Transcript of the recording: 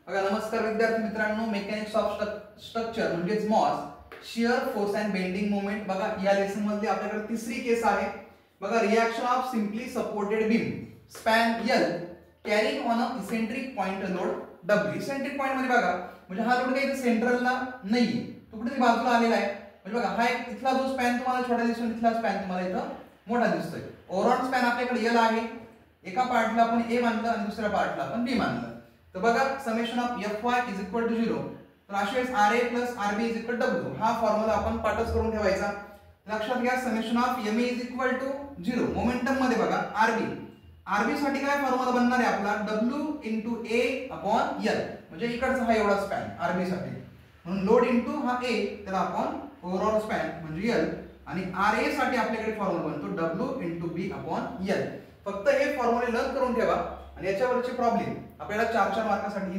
बघा नमस्कार विद्यार्थी मित्रांनो, मेकॅनिक्स ऑफ स्ट्रक्चर म्हणजेच मॉस shear force and bending moment. बघा या लेसन मध्ये आपल्याकडे तिसरी केस आहे. बघा reaction of simply supported beam span L carrying on a eccentric point load W. Eccentric point मध्ये बघा म्हणजे हा लोड काही सेंट्रलला नाहीये, तो कुठेतरी बाजूला आलेला आहे. म्हणजे बघा हा एक इथला जो स्पॅन तुम्हाला छोटा दिसतो, इथला स्पॅन तुम्हाला इथं मोठा दिसतोय. ओव्हरऑल स्पॅन आपल्याकडे L आहे. एका पार्टला आपण A मानलं आणि दुसऱ्या पार्टला आपण B मानलं. तर बघा summation of Fy is equal to 0. तर अशा वेळेस RA plus RB is equal to W हा फॉर्म्युला आपण पाठच करून ठेवायचा. लक्षात घ्या summation of MA is equal to 0. Momentum मध्ये बघा RB साठी काय फॉर्म्युला बनणार आहे आपला W into A upon L. म्हणजे इकडचा हा एवढा स्पॅन RB साठी, म्हणून लोड इंटू हा A त्याला आपण ओव्हरऑल स्पॅन म्हणजे L, आणि RA साठी आपल्याकडे फॉर्म्युला बनतो W into B upon L. फक्त हे फॉर्म्युले लर्न करून ठेवा आणि याच्यावरचे प्रॉब्लेम आपल्याला 4 मार्कासाठी